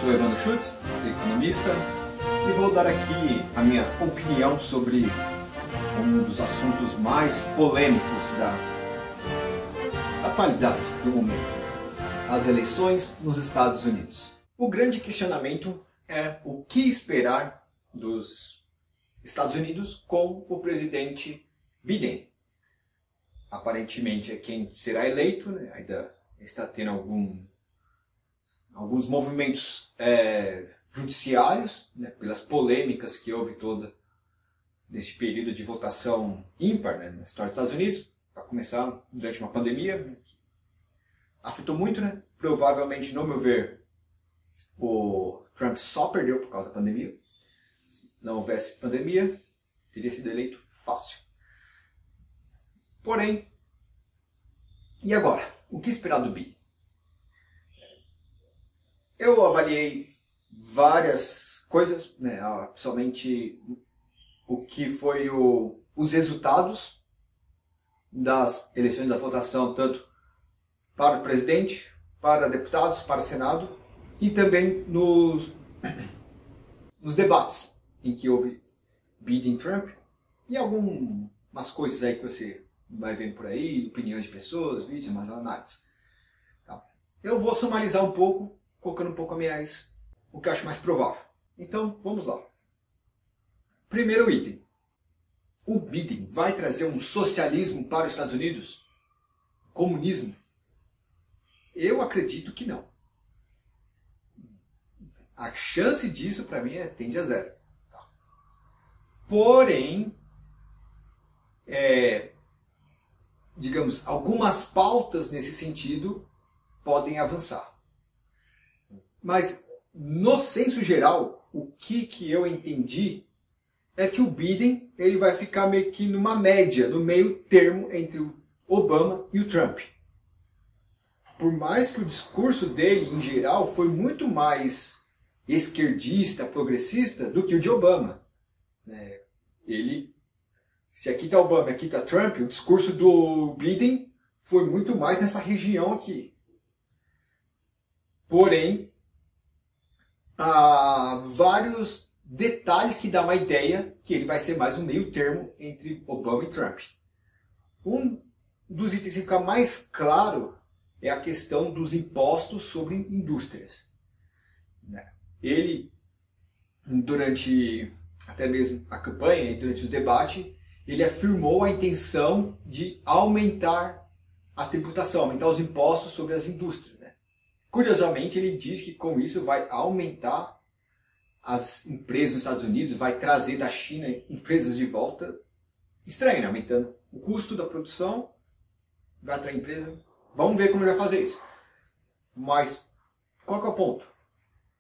sou Evandro Schutz, economista, e vou dar aqui a minha opinião sobre um dos assuntos mais polêmicos da atualidade do momento, as eleições nos Estados Unidos. O grande questionamento é o que esperar dos Estados Unidos com o presidente Biden. Aparentemente é quem será eleito, né? Ainda está tendo alguns movimentos judiciários, né, pelas polêmicas que houve toda nesse período de votação ímpar, né, na história dos Estados Unidos, para começar durante uma pandemia, afetou muito, né? Provavelmente, no meu ver, o Trump só perdeu por causa da pandemia. Se não houvesse pandemia, teria sido eleito fácil. Porém, e agora? O que esperar do Biden? Eu avaliei várias coisas, né, principalmente o que foi os resultados das eleições da votação, tanto para o presidente, para deputados, para o Senado, e também nos debates em que houve Biden e Trump, e algumas coisas aí que você vai vendo por aí, opiniões de pessoas, vídeos, mais análises. Tá? Eu vou sumarizar um pouco, colocando um pouco o que eu acho mais provável. Então, vamos lá. Primeiro item. O Biden vai trazer um socialismo para os Estados Unidos? Comunismo? Eu acredito que não. A chance disso, para mim, tende a zero. Tá? Porém, digamos, algumas pautas nesse sentido podem avançar. Mas, no senso geral, o que eu entendi é que o Biden ele vai ficar meio que numa média, no meio termo entre o Obama e o Trump. Por mais que o discurso dele, em geral, foi muito mais esquerdista, progressista, do que o de Obama. Se aqui está Obama e aqui está Trump, o discurso do Biden foi muito mais nessa região aqui. Porém, há vários detalhes que dão uma ideia que ele vai ser mais um meio termo entre Obama e Trump. Um dos itens que fica mais claro é a questão dos impostos sobre indústrias. Ele, durante até mesmo a campanha e durante o debate, ele afirmou a intenção de aumentar a tributação, aumentar os impostos sobre as indústrias. Curiosamente, ele diz que com isso vai aumentar as empresas nos Estados Unidos, vai trazer da China empresas de volta. Estranho, né? Aumentando o custo da produção, vai atrair empresa. Vamos ver como ele vai fazer isso. Mas, qual que é o ponto?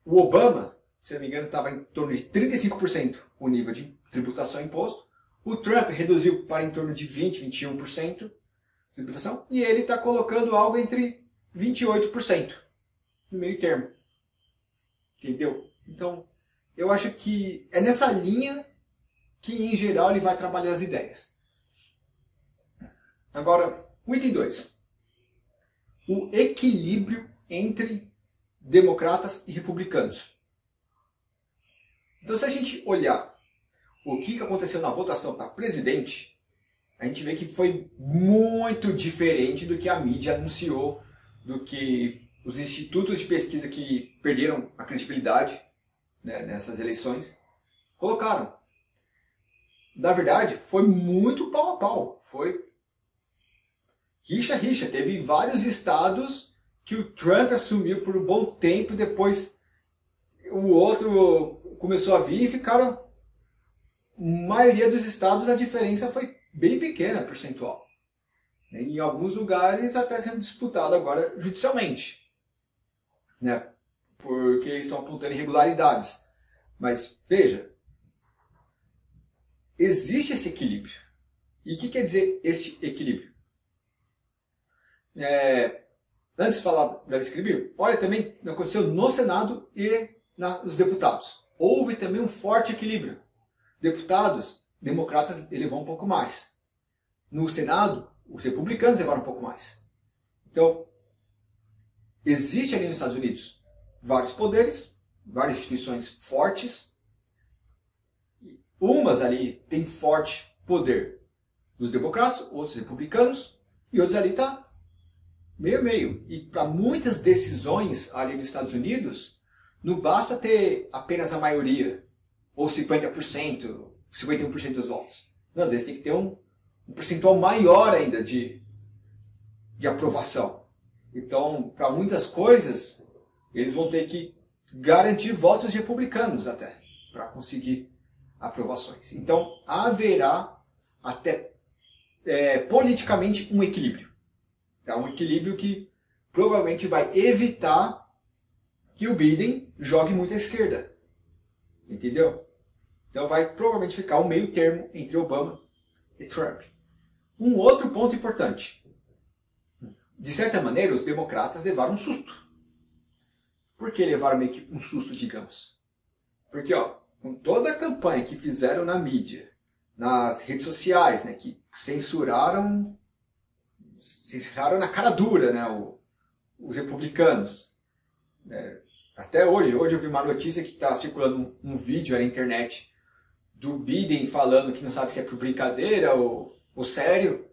O Obama, se não me engano, estava em torno de 35% o nível de tributação e imposto. O Trump reduziu para em torno de 20%, 21% de tributação. E ele está colocando algo entre 28%. No meio termo. Entendeu? Então, eu acho que é nessa linha que, em geral, ele vai trabalhar as ideias. Agora, o item 2. O equilíbrio entre democratas e republicanos. Então, se a gente olhar o que aconteceu na votação para presidente, a gente vê que foi muito diferente do que a mídia anunciou, do que os institutos de pesquisa que perderam a credibilidade, né, nessas eleições colocaram. Na verdade, foi muito pau a pau. Foi rixa. Teve vários estados que o Trump assumiu por um bom tempo, depois o outro começou a vir e ficaram... A maioria dos estados a diferença foi bem pequena, percentual. Em alguns lugares até sendo disputado agora judicialmente. Né? Porque eles estão apontando irregularidades. Mas, veja, existe esse equilíbrio. E o que quer dizer esse equilíbrio? Antes de falar desse equilíbrio, olha também o que aconteceu no Senado e nos deputados. Houve também um forte equilíbrio. Deputados, democratas elevam um pouco mais. No Senado, os republicanos levaram um pouco mais. Então, existe ali nos Estados Unidos vários poderes, várias instituições fortes. Umas ali têm forte poder dos democratas, outros republicanos, e outros ali tá meio a meio. E para muitas decisões ali nos Estados Unidos, não basta ter apenas a maioria, ou 50%, 51% dos votos. Não, às vezes tem que ter um percentual maior ainda de aprovação. Então, para muitas coisas, eles vão ter que garantir votos republicanos até, para conseguir aprovações. Então, haverá até politicamente um equilíbrio. Tá? Um equilíbrio que provavelmente vai evitar que o Biden jogue muito à esquerda. Entendeu? Então vai provavelmente ficar um meio termo entre Obama e Trump. Um outro ponto importante. De certa maneira, os democratas levaram um susto. Por que levaram meio que um susto, digamos? Porque, com toda a campanha que fizeram na mídia, nas redes sociais, né, que censuraram na cara dura, né, os republicanos. Até hoje eu vi uma notícia que está circulando um vídeo na internet do Biden falando que não sabe se é por brincadeira ou sério,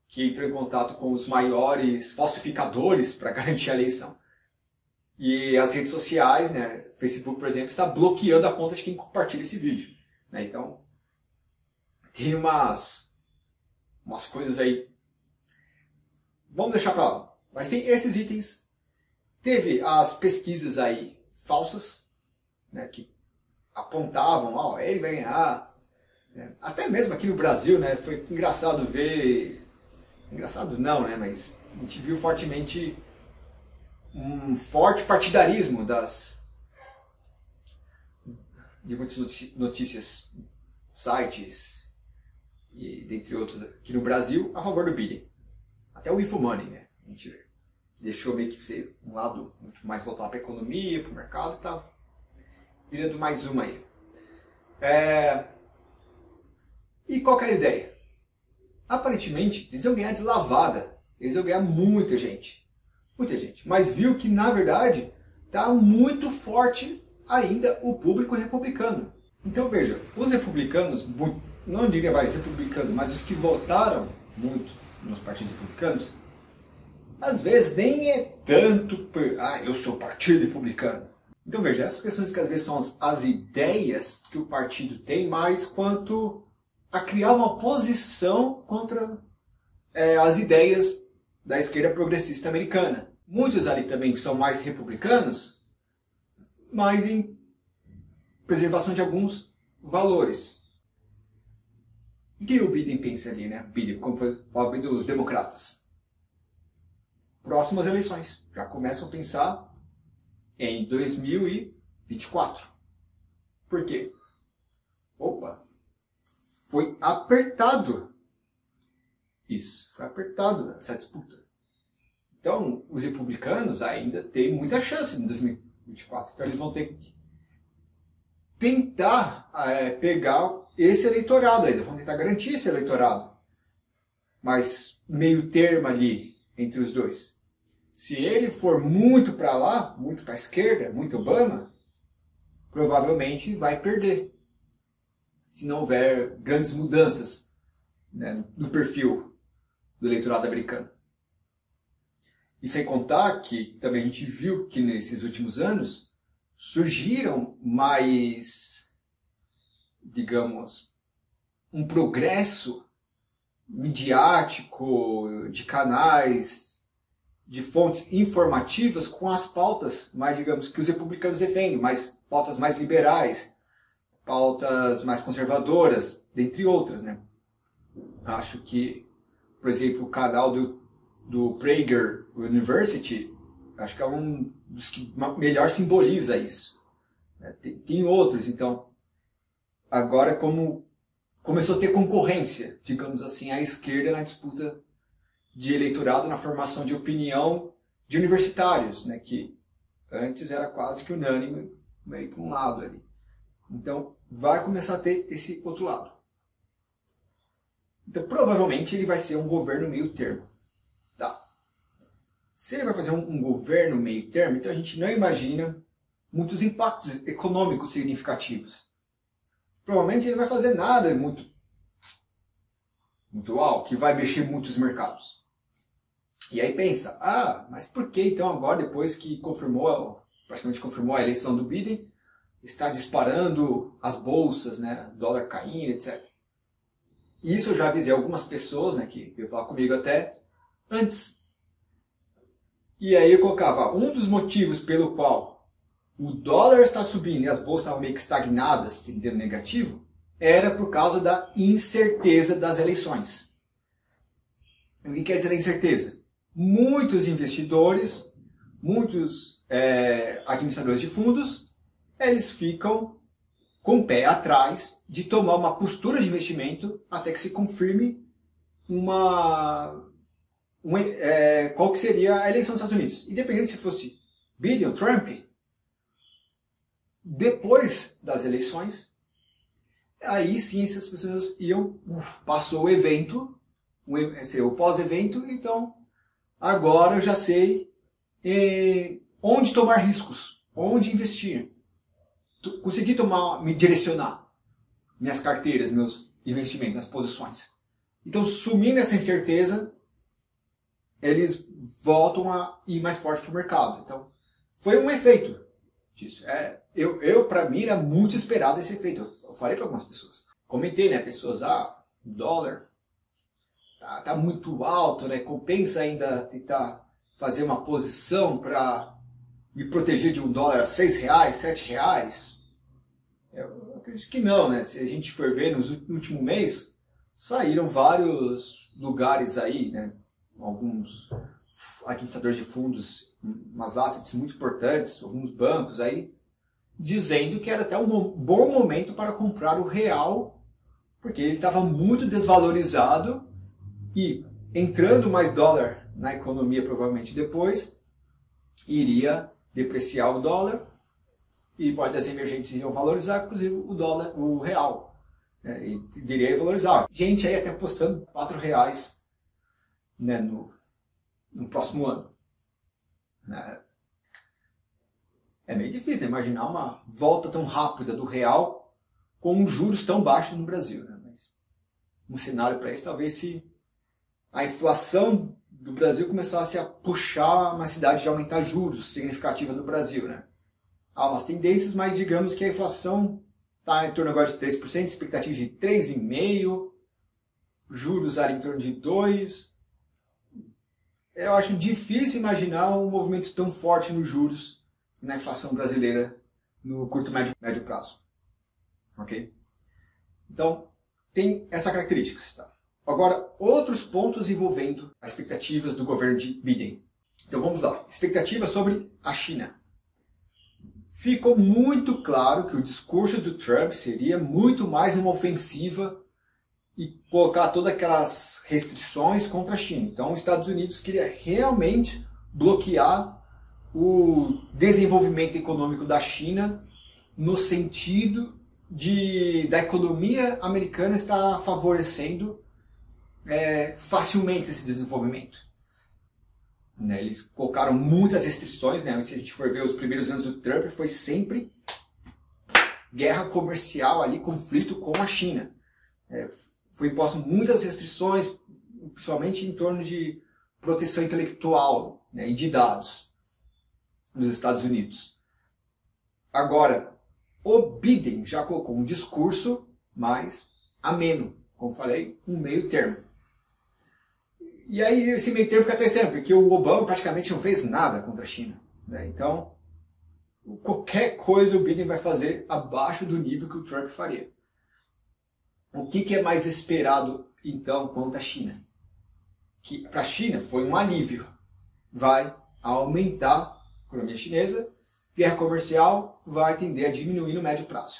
que entrou em contato com os maiores falsificadores para garantir a eleição. E as redes sociais, né, Facebook, por exemplo, está bloqueando a conta de quem compartilha esse vídeo. Né? Então, tem umas coisas aí. Vamos deixar para lá. Mas tem esses itens. Teve as pesquisas aí falsas, né, que apontavam, ele vai ganhar. Até mesmo aqui no Brasil, né, foi engraçado ver. Engraçado não, né, mas a gente viu fortemente um forte partidarismo de muitas notícias, sites e dentre outros aqui no Brasil a favor do Biden. Até o Infomoney, né? A gente deixou meio que ser um lado muito mais voltado para a economia, para o mercado e tal. Virando mais uma aí. E qual que é a ideia? Aparentemente, eles iam ganhar de lavada. Eles iam ganhar muita gente. Muita gente. Mas viu que, na verdade, está muito forte ainda o público republicano. Então, veja, os republicanos, não diria mais republicanos, mas os que votaram muito nos partidos republicanos, às vezes nem é tanto eu sou partido republicano. Então veja, essas questões que às vezes são as ideias que o partido tem mais quanto a criar uma oposição contra as ideias da esquerda progressista americana. Muitos ali também são mais republicanos, mas em preservação de alguns valores. O que o Biden pensa ali, né? Biden, como foi o dos democratas. Próximas eleições. Já começam a pensar em 2024. Por quê? Foi apertado. Isso, foi apertado essa disputa. Então, os republicanos ainda têm muita chance em 2024. Então, eles vão ter que tentar pegar esse eleitorado ainda. Vão tentar garantir esse eleitorado. Mas meio termo ali entre os dois. Se ele for muito para lá, muito para a esquerda, muito Obama, provavelmente vai perder. Se não houver grandes mudanças, né, no perfil do eleitorado americano. E sem contar que também a gente viu que nesses últimos anos surgiram mais, digamos, um progresso midiático de canais, de fontes informativas com as pautas mais, digamos, que os republicanos defendem, mais pautas mais liberais, pautas mais conservadoras, dentre outras, né? Acho que, por exemplo, o canal do Prager University, acho que é um dos que melhor simboliza isso. Tem outros, então, agora como começou a ter concorrência, digamos assim, à esquerda na disputa de eleitorado, na formação de opinião de universitários, né, que antes era quase que unânime, meio que um lado ali. Então, vai começar a ter esse outro lado. Então, provavelmente, ele vai ser um governo meio termo. Tá. Se ele vai fazer um governo meio termo, então a gente não imagina muitos impactos econômicos significativos. Provavelmente ele não vai fazer nada muito uau, que vai mexer muitos mercados. E aí pensa, mas por que então agora, depois que praticamente confirmou a eleição do Biden, está disparando as bolsas, né, dólar caindo, etc. Isso eu já avisei algumas pessoas, né, que veio falar comigo até antes. E aí eu colocava, um dos motivos pelo qual o dólar está subindo e as bolsas estavam meio que estagnadas, tendendo negativo, era por causa da incerteza das eleições. O que quer dizer a incerteza? Muitos investidores, muitos administradores de fundos, eles ficam com o pé atrás de tomar uma postura de investimento até que se confirme qual que seria a eleição dos Estados Unidos. Independente se fosse Biden ou Trump, depois das eleições, aí sim essas pessoas passou o evento, o pós-evento, então agora eu já sei onde tomar riscos, onde investir. Consegui me direcionar minhas carteiras, meus investimentos, minhas posições. Então, sumindo essa incerteza, eles voltam a ir mais forte para o mercado. Então, foi um efeito disso. Para mim, era muito esperado esse efeito. Eu falei para algumas pessoas. Comentei, né? Pessoas, o dólar tá muito alto, né? Compensa ainda tentar fazer uma posição para me proteger de um dólar a R$6, R$7? Eu acredito que não, né? Se a gente for ver no último mês, saíram vários lugares aí, né? Alguns administradores de fundos, umas assets muito importantes, alguns bancos aí, dizendo que era até um bom momento para comprar o real, porque ele estava muito desvalorizado e entrando mais dólar na economia provavelmente depois, iria depreciar o dólar e moedas emergentes iriam valorizar, inclusive o real, né, e iria valorizar. Gente aí até apostando R$4, né, no próximo ano. É meio difícil, né, imaginar uma volta tão rápida do real com juros tão baixos no Brasil. Né? Mas um cenário para isso, talvez se a inflação do Brasil começasse a puxar uma cidade de aumentar juros significativa no Brasil. Né? Há umas tendências, mas digamos que a inflação está em torno agora de 3%, expectativa de 3,5%, juros ali em torno de 2%. Eu acho difícil imaginar um movimento tão forte nos juros na inflação brasileira no curto e médio prazo. Ok? Então, tem essa característica. Tá? Agora, outros pontos envolvendo as expectativas do governo de Biden. Então vamos lá. Expectativas sobre a China. Ficou muito claro que o discurso do Trump seria muito mais uma ofensiva e colocar todas aquelas restrições contra a China. Então, os Estados Unidos queria realmente bloquear o desenvolvimento econômico da China no sentido da economia americana estar favorecendo facilmente esse desenvolvimento. Né? Eles colocaram muitas restrições, né? Se a gente for ver os primeiros anos do Trump, foi sempre guerra comercial ali, conflito com a China. Foi imposto muitas restrições, principalmente em torno de proteção intelectual, né, e de dados nos Estados Unidos. Agora, o Biden já colocou um discurso mais ameno, como falei, um meio termo. E aí esse meio termo fica até estranho, porque o Obama praticamente não fez nada contra a China. Né? Então, qualquer coisa o Biden vai fazer abaixo do nível que o Trump faria. O que é mais esperado, então, quanto à China? Que para a China foi um alívio. Vai aumentar a economia chinesa, guerra comercial vai tender a diminuir no médio prazo.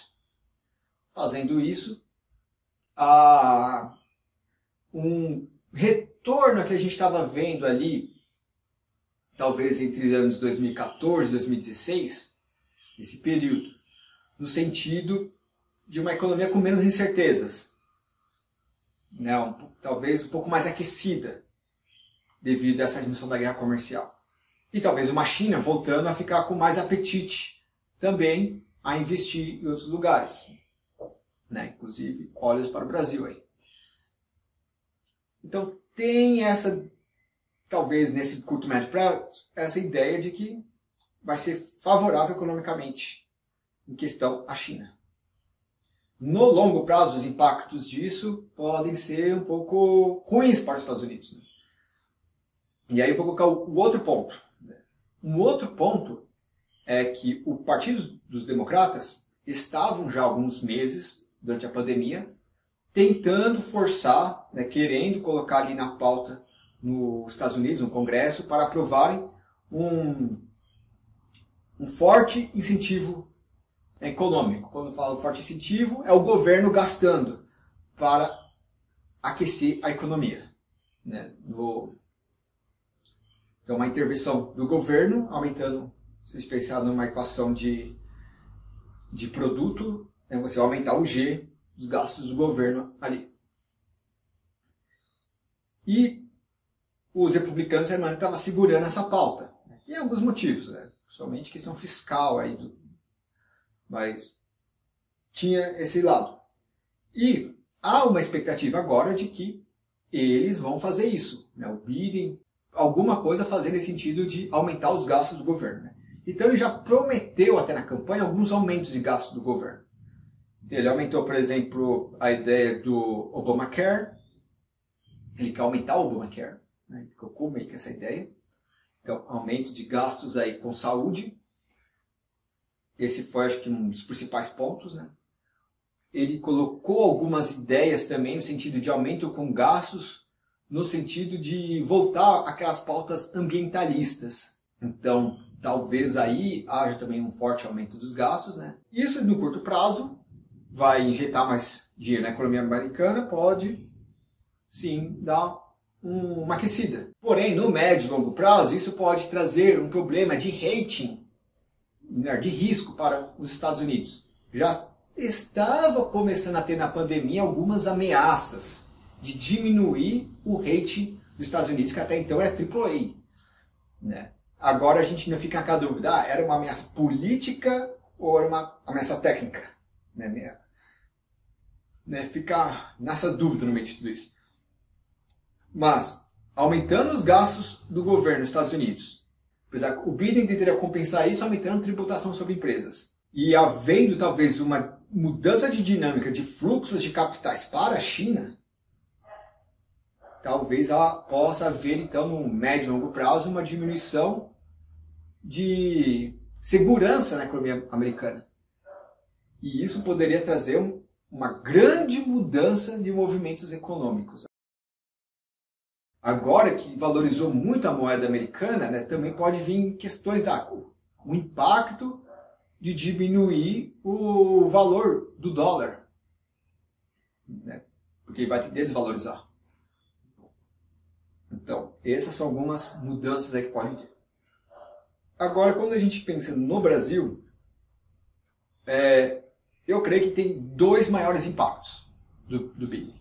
Fazendo isso, um retorno que a gente estava vendo ali, talvez entre anos 2014 e 2016, esse período, no sentido de uma economia com menos incertezas, né? Talvez um pouco mais aquecida devido a essa diminuição da guerra comercial. E talvez uma China voltando a ficar com mais apetite também a investir em outros lugares, né? Inclusive olhos para o Brasil aí. Então tem essa, talvez nesse curto médio prazo, essa ideia de que vai ser favorável economicamente em questão à China. No longo prazo, os impactos disso podem ser um pouco ruins para os Estados Unidos, né? E aí eu vou colocar o outro ponto. Um outro ponto é que o Partido dos Democratas estavam já há alguns meses, durante a pandemia, tentando forçar, né, querendo colocar ali na pauta nos Estados Unidos, no Congresso, para aprovarem um forte incentivo econômico. Quando eu falo forte incentivo, é o governo gastando para aquecer a economia, né? Então, uma intervenção do governo, aumentando, se pensar numa equação de produto, né, você vai aumentar o G dos gastos do governo ali. E os republicanos estavam segurando essa pauta. Tem alguns motivos, né? Somente questão fiscal aí, mas tinha esse lado. E há uma expectativa agora de que eles vão fazer isso, né? O Biden, alguma coisa fazer nesse sentido de aumentar os gastos do governo, né? Então ele já prometeu até na campanha alguns aumentos de gastos do governo. Ele aumentou, por exemplo, a ideia do Obamacare. Ele quer aumentar o Obamacare, né? Ele colocou meio que essa ideia. Então, aumento de gastos aí com saúde. Esse foi, acho que, um dos principais pontos, né? Ele colocou algumas ideias também no sentido de aumento com gastos, no sentido de voltar àquelas pautas ambientalistas. Então, talvez aí haja também um forte aumento dos gastos, né? Isso, no curto prazo, vai injetar mais dinheiro na economia americana, pode, sim, dar uma aquecida. Porém, no médio e longo prazo, isso pode trazer um problema de rating, de risco para os Estados Unidos. Já estava começando a ter na pandemia algumas ameaças de diminuir o rating dos Estados Unidos, que até então era AAA, né? Agora a gente ainda fica com a dúvida, era uma ameaça política ou era uma ameaça técnica? Fica nessa dúvida no meio de tudo isso. Mas, aumentando os gastos do governo dos Estados Unidos, o Biden tentaria compensar isso aumentando a tributação sobre empresas. E havendo talvez uma mudança de dinâmica de fluxos de capitais para a China, talvez possa haver, então, no médio e longo prazo, uma diminuição de segurança na economia americana. E isso poderia trazer uma grande mudança de movimentos econômicos. Agora que valorizou muito a moeda americana, né, também pode vir questões, o impacto de diminuir o valor do dólar, né, porque ele vai ter que desvalorizar. Então, essas são algumas mudanças aí que podem ter. Agora, quando a gente pensa no Brasil, eu creio que tem dois maiores impactos do Biden.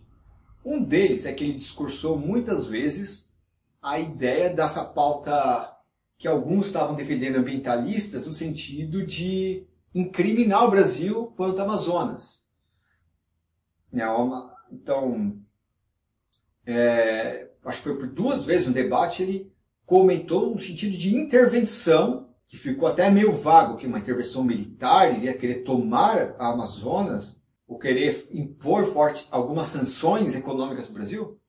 Um deles é que ele discursou muitas vezes a ideia dessa pauta que alguns estavam defendendo ambientalistas no sentido de incriminar o Brasil quanto ao Amazonas. Então, acho que foi por 2 vezes no debate, ele comentou no sentido de intervenção, que ficou até meio vago, que uma intervenção militar, ele ia querer tomar a Amazonas, ou querer impor algumas sanções econômicas no Brasil.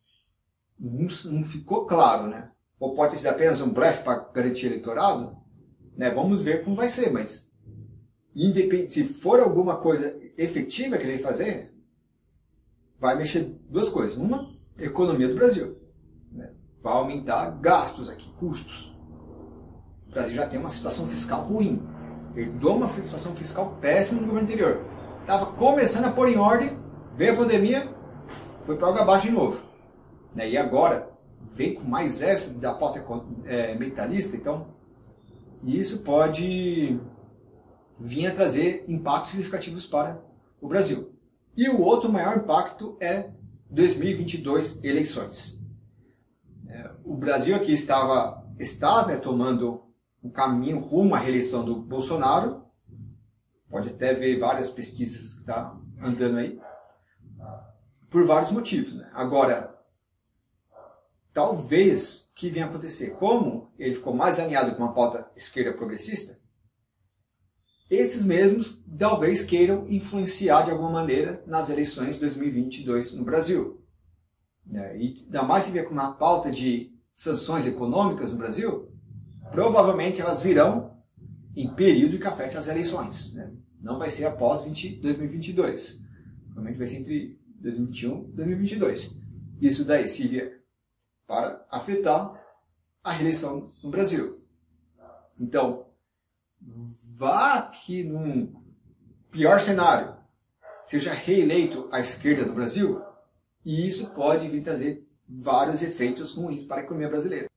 Não ficou claro, né? Ou pode ter sido apenas um blefe para garantir eleitorado, né? Vamos ver como vai ser, mas se for alguma coisa efetiva que ele vai fazer, vai mexer 2 coisas. Uma, economia do Brasil, né? Vai aumentar gastos aqui, custos. O Brasil já tem uma situação fiscal ruim. Herdou uma situação fiscal péssima no governo anterior. Estava começando a pôr em ordem, veio a pandemia, foi para água abaixo de novo. Né? E agora, vem com mais essa da pauta ambientalista, então isso pode vir a trazer impactos significativos para o Brasil. E o outro maior impacto é 2022 eleições. O Brasil aqui está, né, tomando um caminho rumo à reeleição do Bolsonaro, Pode até ver várias pesquisas que estão andando aí, por vários motivos, né? Agora, talvez o que venha acontecer, como ele ficou mais alinhado com uma pauta esquerda progressista, esses mesmos talvez queiram influenciar de alguma maneira nas eleições de 2022 no Brasil. E ainda mais se vier com uma pauta de sanções econômicas no Brasil, provavelmente elas virão em período que afete as eleições. Não vai ser após 2022. Provavelmente vai ser entre 2021 e 2022. Isso daí se vier para afetar a reeleição no Brasil. Então, vá que num pior cenário seja reeleito a esquerda no Brasil, e isso pode vir trazer vários efeitos ruins para a economia brasileira.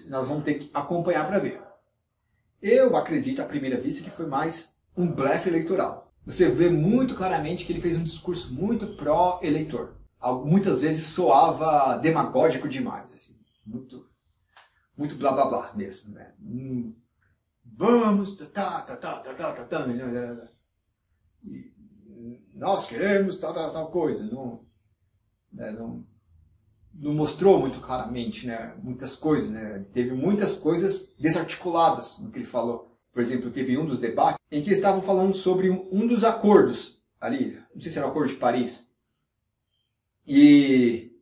Nós vamos ter que acompanhar para ver. Eu acredito, à primeira vista, que foi mais um blefe eleitoral. Você vê muito claramente que ele fez um discurso muito pró-eleitor. Muitas vezes soava demagógico demais, assim, muito blá blá blá mesmo, né? Vamos, nós queremos tal coisa. Não mostrou muito claramente, né, muitas coisas, né? Teve muitas coisas desarticuladas no que ele falou. Por exemplo, teve um dos debates em que eles estavam falando sobre um dos acordos ali, não sei se era o Acordo de Paris, e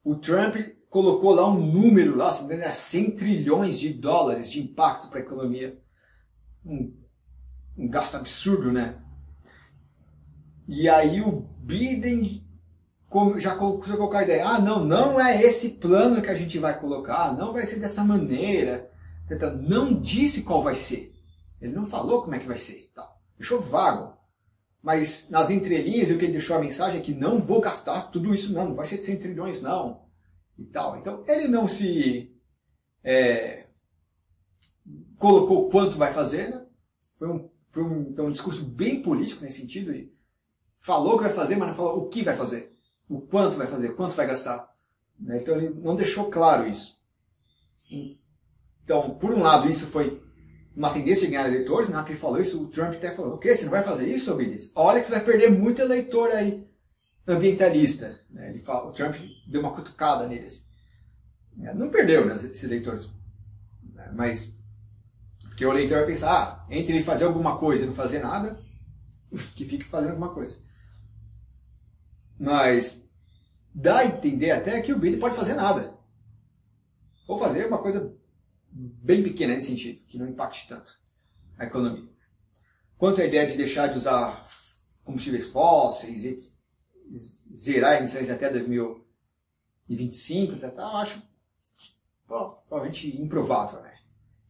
o Trump colocou lá um número, lá, se não me engano, era 100 trilhões de dólares de impacto para a economia. Um gasto absurdo, né? E aí o Biden já começou a colocar a ideia, não é esse plano que a gente vai colocar, não vai ser dessa maneira. Não disse qual vai ser. Ele não falou como é que vai ser. Deixou vago. Mas nas entrelinhas, o que ele deixou a mensagem é que não vou gastar tudo isso, não vai ser de 100 trilhões, não. E tal. Então, ele não se colocou quanto vai fazer, né? Foi um discurso bem político nesse sentido. E falou o que vai fazer, mas não falou o que vai fazer. O quanto vai fazer, quanto vai gastar. Então, ele não deixou claro isso. Então, por um lado, isso foi uma tendência de ganhar eleitores, né? Que ele falou isso, o Trump até falou, o quê? Você não vai fazer isso, Biden? Olha que você vai perder muito eleitor aí, ambientalista. O Trump deu uma cutucada neles. Não perdeu, né, esses eleitores. Mas, porque o eleitor vai pensar, entre ele fazer alguma coisa e não fazer nada, que fique fazendo alguma coisa. Mas, dá a entender até que o Biden pode fazer nada. Ou fazer uma coisa bem pequena nesse sentido, que não impacte tanto a economia. Quanto à ideia de deixar de usar combustíveis fósseis e zerar emissões até 2025, eu acho provavelmente improvável. Né?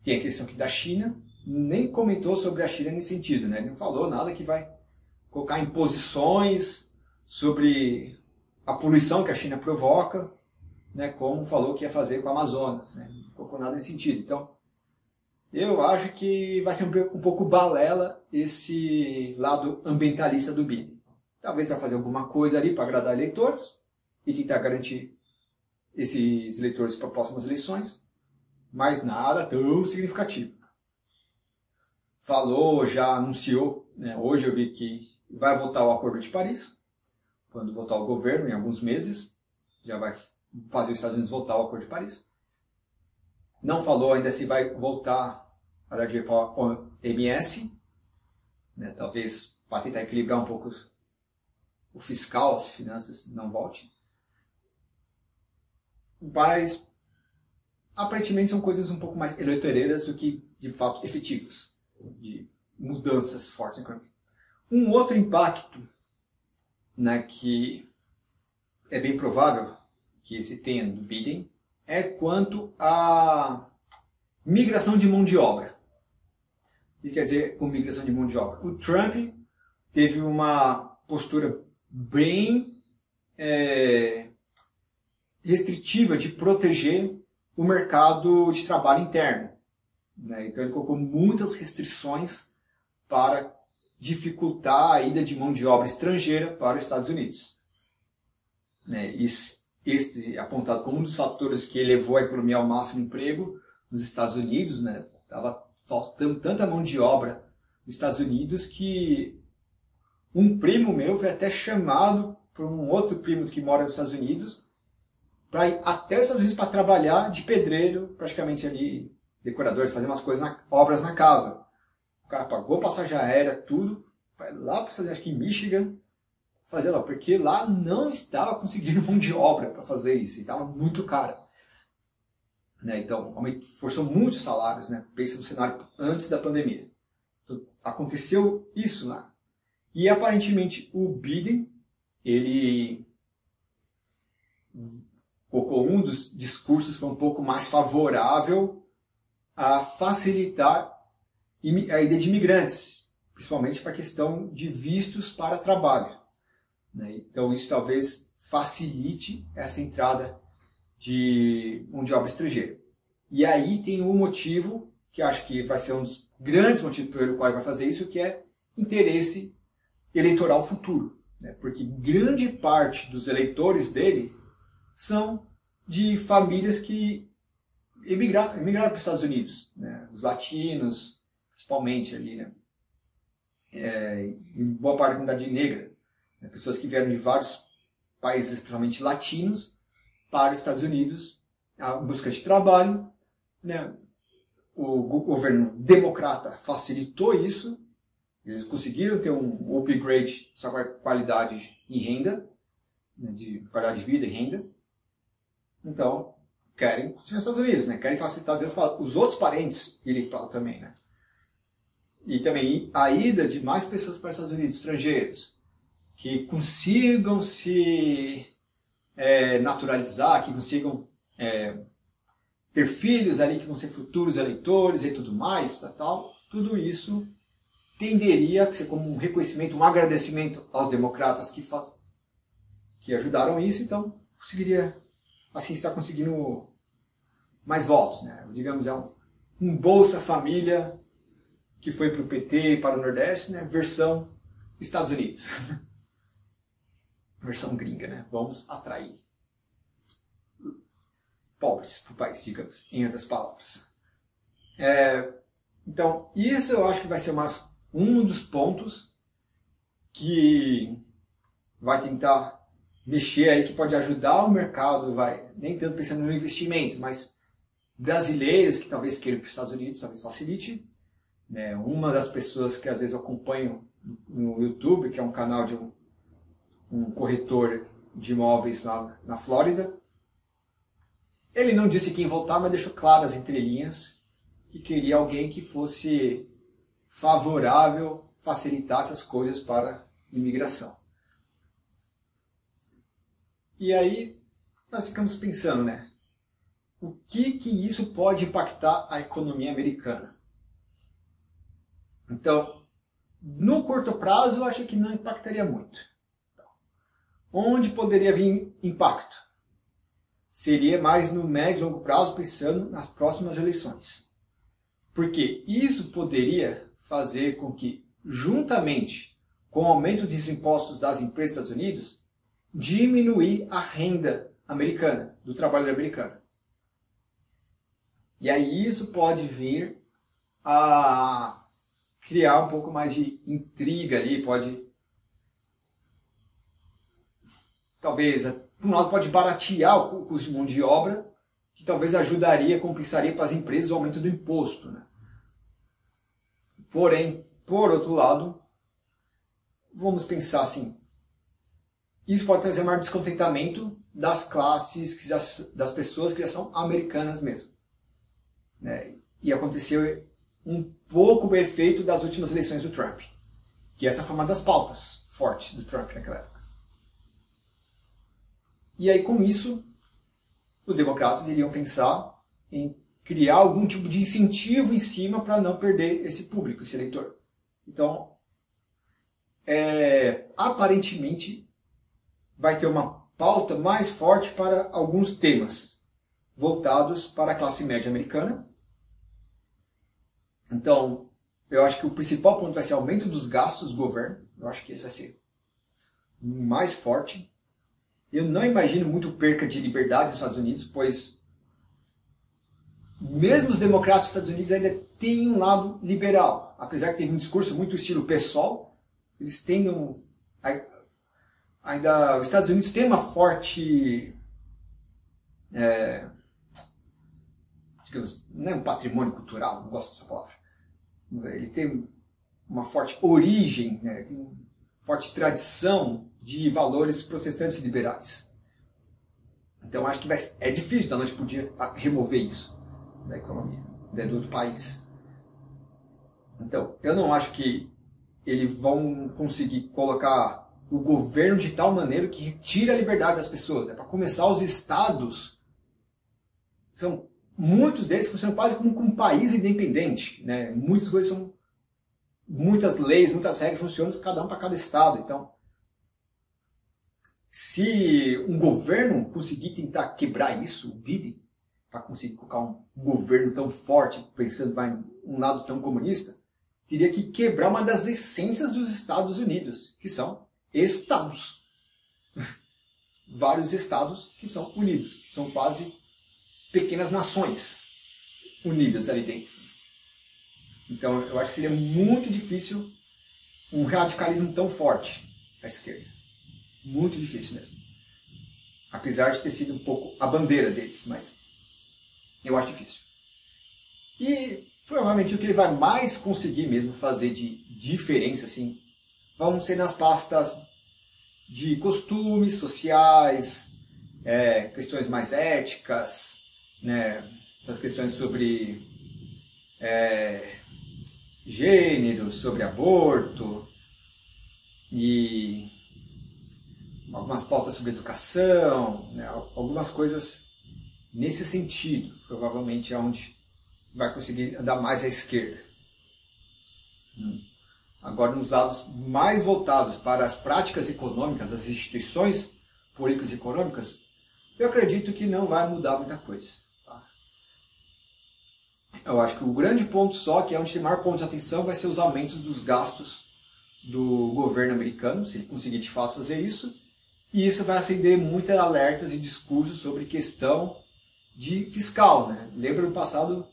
Tem a questão aqui da China, nem comentou sobre a China nesse sentido. Né? Ele não falou nada que vai colocar imposições sobre a poluição que a China provoca, né, como falou que ia fazer com o Amazonas. Né? Não colocou nada nesse sentido. Então, eu acho que vai ser um pouco balela esse lado ambientalista do Biden. Talvez vai fazer alguma coisa ali para agradar eleitores e tentar garantir esses eleitores para próximas eleições, mas nada tão significativo. Falou, já anunciou, né, hoje eu vi que vai votar o Acordo de Paris, quando votar o governo, em alguns meses, já vai fazer os Estados Unidos voltar ao Acordo de Paris. Não falou ainda se vai voltar a dar dinheiro para a OMS, né, talvez para tentar equilibrar um pouco o fiscal, as finanças não volte. Mas, aparentemente, são coisas um pouco mais eleitoreiras do que, de fato, efetivas, de mudanças fortes na economia. Um outro impacto, né, que é bem provável que se tenha do Biden é quanto à migração de mão de obra. O que quer dizer com migração de mão de obra? O Trump teve uma postura bem restritiva de proteger o mercado de trabalho interno. Né? Então ele colocou muitas restrições para dificultar a ida de mão de obra estrangeira para os Estados Unidos. Né? Este é apontado como um dos fatores que elevou a economia ao máximo emprego nos Estados Unidos. Né? Estava faltando tanta mão de obra nos Estados Unidos que um primo meu foi até chamado por um outro primo que mora nos Estados Unidos para ir até os Estados Unidos para trabalhar de pedreiro, praticamente ali, decorador, fazer umas coisas, obras na casa. O cara pagou passagem aérea, tudo, vai lá para acho que em Michigan, fazer lá, porque lá não estava conseguindo mão de obra para fazer isso, e estava muito caro. Né? Então, forçou muito os salários, né? Pensa no cenário antes da pandemia. Então, aconteceu isso lá. E aparentemente o Biden, ele colocou um dos discursos foi um pouco mais favorável a facilitar a ida de imigrantes, principalmente para a questão de vistos para trabalho. Né? Então isso talvez facilite essa entrada de mão de obra estrangeira. E aí tem um motivo, que acho que vai ser um dos grandes motivos pelo qual ele vai fazer isso, que é interesse eleitoral futuro. Né? Porque grande parte dos eleitores dele são de famílias que emigraram para os Estados Unidos. Né? Os latinos, principalmente ali, né? Em boa parte da comunidade negra. Né? Pessoas que vieram de vários países, especialmente latinos, para os Estados Unidos, em busca de trabalho. Né? O governo democrata facilitou isso. Eles conseguiram ter um upgrade de sua qualidade e renda, né? De qualidade de vida e renda. Então, querem continuar nos Estados Unidos, né? Querem facilitar às vezes para os outros parentes irem para lá também, né? E também a ida de mais pessoas para os Estados Unidos, estrangeiros, que consigam se naturalizar, que consigam ter filhos ali que vão ser futuros eleitores e tudo mais, tal, tudo isso tenderia a ser como um reconhecimento, um agradecimento aos democratas que ajudaram isso, então conseguiria assim estar conseguindo mais votos, né? Digamos, um Bolsa Família que foi para o PT e para o Nordeste, né? Versão Estados Unidos. Versão gringa, né? Vamos atrair pobres para o país, digamos, em outras palavras. Então, isso eu acho que vai ser um dos pontos que vai tentar mexer aí, que pode ajudar o mercado, nem tanto pensando no investimento, mas brasileiros que talvez queiram para os Estados Unidos, talvez facilite. Né? Uma das pessoas que às vezes eu acompanho no YouTube, que é um canal de um corretor de imóveis lá na Flórida, ele não disse quem voltar, mas deixou claro as entrelinhas que queria alguém que fosse favorável, facilitasse as coisas para a imigração. E aí nós ficamos pensando, né? O que isso pode impactar a economia americana? Então, no curto prazo, eu acho que não impactaria muito. Onde poderia vir impacto? Seria mais no médio e longo prazo, pensando nas próximas eleições. Porque isso poderia fazer com que, juntamente com o aumento dos impostos das empresas dos Estados Unidos, diminuir a renda americana, do trabalhador americano. E aí isso pode vir a criar um pouco mais de intriga ali, talvez, por um lado, pode baratear o custo de mão de obra, que talvez ajudaria, compensaria para as empresas o aumento do imposto. Né? Porém, por outro lado, vamos pensar assim, isso pode trazer maior descontentamento das classes, das pessoas que já são americanas mesmo. Né? E aconteceu um pouco o efeito das últimas eleições do Trump, que essa foi uma das pautas fortes do Trump naquela época. E aí, com isso, os democratas iriam pensar em criar algum tipo de incentivo em cima para não perder esse público, esse eleitor. Então, aparentemente, vai ter uma pauta mais forte para alguns temas voltados para a classe média americana. Então, eu acho que o principal ponto vai ser o aumento dos gastos do governo. Eu acho que esse vai ser mais forte. Eu não imagino muito perca de liberdade nos Estados Unidos, pois mesmo os democratas dos Estados Unidos ainda têm um lado liberal. apesar que teve um discurso muito estilo PSOL, eles têm ainda os Estados Unidos tem uma forte, digamos, não é um patrimônio cultural, não gosto dessa palavra. Ele tem uma forte origem, né, tem uma forte tradição de valores protestantes e liberais. Então acho que é difícil da noite para o dia remover isso da economia, do país. Então eu não acho que eles vão conseguir colocar o governo de tal maneira que retire a liberdade das pessoas. Para começar, os estados, muitos deles funcionam quase como um país independente. Né? Muitas leis, muitas regras funcionam cada um para cada estado. Então, se um governo conseguir tentar quebrar isso, o Biden, para conseguir colocar um governo tão forte, pensando em um lado tão comunista, teria que quebrar uma das essências dos Estados Unidos, que são estados. Vários estados que são unidos, que são quase pequenas nações unidas ali dentro. Então eu acho que seria muito difícil um radicalismo tão forte à esquerda. Muito difícil mesmo. Apesar de ter sido um pouco a bandeira deles, mas eu acho difícil. E provavelmente o que ele vai mais conseguir mesmo fazer de diferença, assim, vão ser nas pastas de costumes sociais, questões mais éticas, né, essas questões sobre gênero, sobre aborto, e algumas pautas sobre educação, né, algumas coisas nesse sentido, provavelmente é onde vai conseguir andar mais à esquerda. Agora, nos lados mais voltados para as práticas econômicas, as instituições políticas e econômicas, eu acredito que não vai mudar muita coisa. Tá? Eu acho que o grande ponto só, que é onde tem maior ponto de atenção, vai ser os aumentos dos gastos do governo americano, se ele conseguir de fato fazer isso, e isso vai acender muitos alertas e discursos sobre questão de fiscal. Né? Lembra no passado,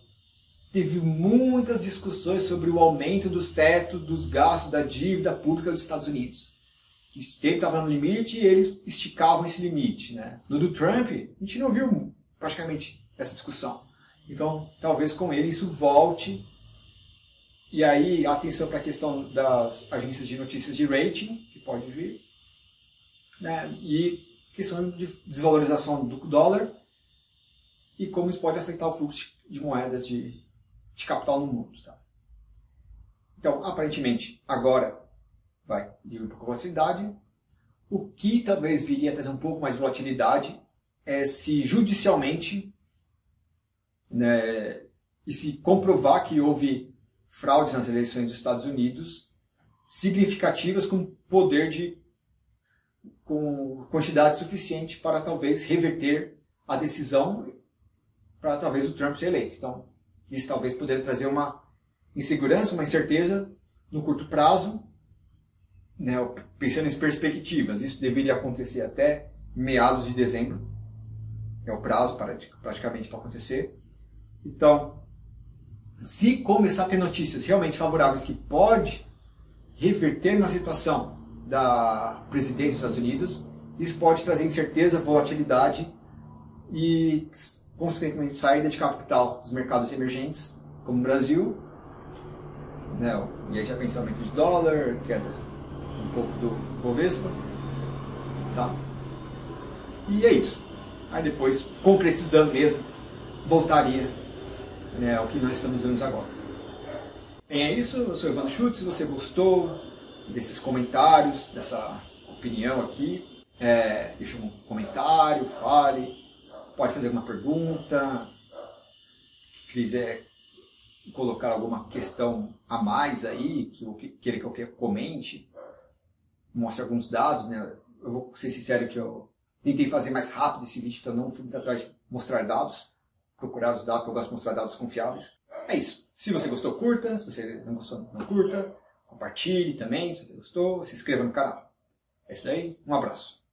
teve muitas discussões sobre o aumento dos tetos, dos gastos, da dívida pública dos Estados Unidos. Que sempre estava no limite e eles esticavam esse limite. Né? No do Trump, a gente não viu praticamente essa discussão. Então, talvez com ele isso volte. E aí, atenção para a questão das agências de notícias de rating, que pode vir. Né? E questão de desvalorização do dólar. E como isso pode afetar o fluxo de moedas de capital no mundo. Tá? Então, aparentemente, agora vai vir um pouco de volatilidade. O que talvez viria a trazer um pouco mais de volatilidade é se judicialmente, né, e se comprovar que houve fraudes nas eleições dos Estados Unidos significativas com poder com quantidade suficiente para talvez reverter a decisão para talvez o Trump ser eleito. Então, isso talvez poderia trazer uma insegurança, uma incerteza no curto prazo, né, pensando em perspectivas. Isso deveria acontecer até meados de dezembro. É o prazo praticamente para acontecer. Então, se começar a ter notícias realmente favoráveis que pode reverter na situação da presidência dos Estados Unidos, isso pode trazer incerteza, volatilidade e, consequentemente, saída de capital dos mercados emergentes, como o Brasil, né? E aí já pensamento de dólar, queda um pouco do Bovespa, tá? E é isso. Aí depois, concretizando mesmo, voltaria, né, ao que nós estamos vendo agora. Bem, é isso. Eu sou Evandro Schutz. Se você gostou desses comentários, dessa opinião aqui, deixa um comentário, fale, pode fazer alguma pergunta, quiser colocar alguma questão a mais aí, que eu comente, mostre alguns dados, né? Eu vou ser sincero que eu tentei fazer mais rápido esse vídeo, então não fui muito atrás de mostrar dados, procurar os dados, porque eu gosto de mostrar dados confiáveis. É isso. Se você gostou, curta. Se você não gostou, não curta. Compartilhe também, se você gostou. Se inscreva no canal. É isso daí. Um abraço.